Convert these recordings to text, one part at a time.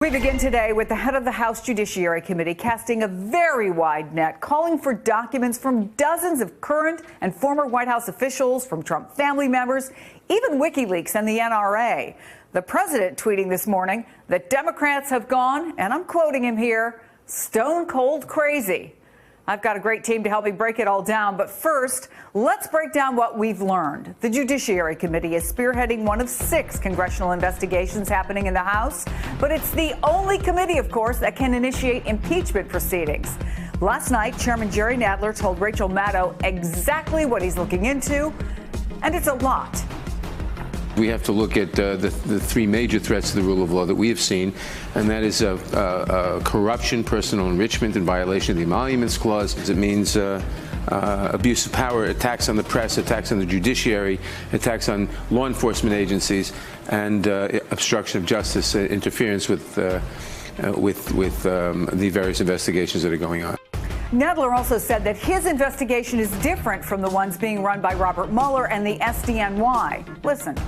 We begin today with the head of the House Judiciary Committee casting a very wide net, calling for documents from dozens of current and former White House officials, from Trump family members, even WikiLeaks and the NRA. The president tweeting this morning that Democrats have gone, and I'm quoting him here, stone cold crazy. I've got a great team to help me break it all down. But first, let's break down what we've learned. The Judiciary Committee is spearheading one of 6 congressional investigations happening in the House. But it's the only committee, of course, that can initiate impeachment proceedings. Last night, Chairman Jerry Nadler told Rachel Maddow exactly what he's looking into. And it's a lot. We have to look at the 3 major threats to the rule of law that we have seen, and that is corruption, personal enrichment, and violation of the Emoluments Clause. It means abuse of power, attacks on the press, attacks on the judiciary, attacks on law enforcement agencies, and obstruction of justice, interference with the various investigations that are going on. Nadler also said that his investigation is different from the ones being run by Robert Mueller and the SDNY. Listen.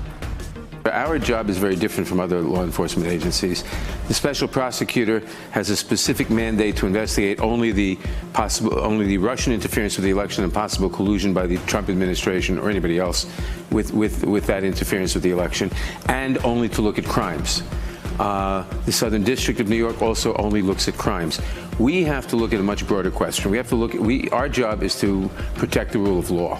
Our job is very different from other law enforcement agencies. The special prosecutor has a specific mandate to investigate only the Russian interference with the election and possible collusion by the Trump administration or anybody else with that interference with the election, and only to look at crimes. The Southern District of New York also only looks at crimes. We have to look at a much broader question. We have to look at, our job is to protect the rule of law.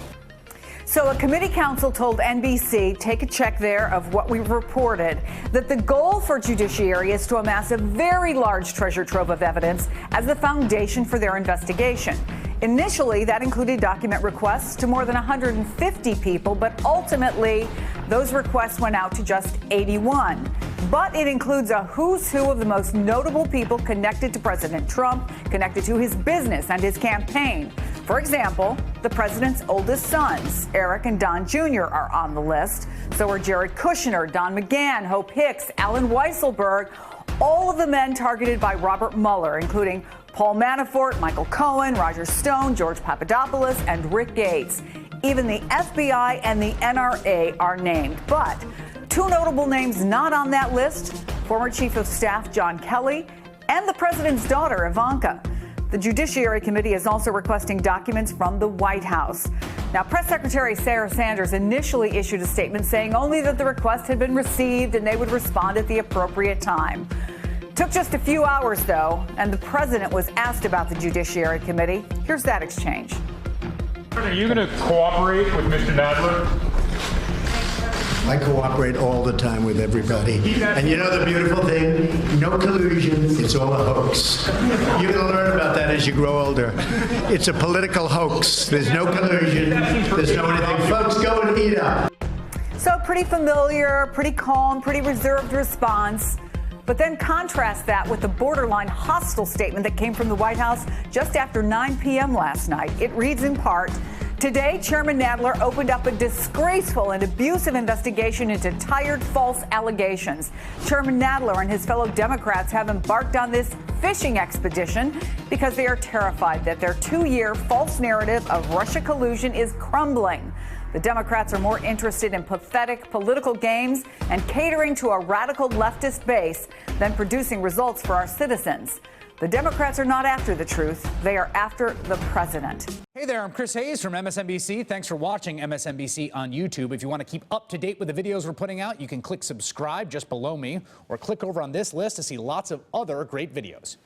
So a committee counsel told NBC, take a check there of what we've reported, that the goal for Judiciary is to amass a very large treasure trove of evidence as the foundation for their investigation. Initially, that included document requests to more than 150 people, but ultimately, those requests went out to just 81. But it includes a who's who of the most notable people connected to President Trump, connected to his business and his campaign. For example, the president's oldest sons, Eric and Don Jr., are on the list. So are Jared Kushner, Don McGahn, Hope Hicks, Allen Weisselberg, all of the men targeted by Robert Mueller, including Paul Manafort, Michael Cohen, Roger Stone, George Papadopoulos, and Rick Gates. Even the FBI and the NRA are named. But 2 notable names not on that list, former Chief of Staff John Kelly and the president's daughter, Ivanka. The Judiciary Committee is also requesting documents from the White House. Now, Press Secretary Sarah Sanders initially issued a statement saying only that the request had been received and they would respond at the appropriate time. Took just a few hours, though, and the president was asked about the Judiciary Committee. Here's that exchange. Are you going to cooperate with Mr. Nadler? I cooperate all the time with everybody. And you know the beautiful thing? No collusion. It's all a hoax. You're going to learn about that as you grow older. It's a political hoax. There's no collusion. There's no anything. Folks, go and eat up. So pretty familiar, pretty calm, pretty reserved response. But then contrast that with the borderline hostile statement that came from the White House just after 9 p.m. last night. It reads in part, today, Chairman Nadler opened up a disgraceful and abusive investigation into tired false allegations. Chairman Nadler and his fellow Democrats have embarked on this fishing expedition because they are terrified that their 2-year false narrative of Russia collusion is crumbling. The Democrats are more interested in pathetic political games and catering to a radical leftist base than producing results for our citizens. The Democrats are not after the truth. They are after the president. Hey there, I'm Chris Hayes from MSNBC. Thanks for watching MSNBC on YouTube. If you want to keep up to date with the videos we're putting out, you can click subscribe just below me or click over on this list to see lots of other great videos.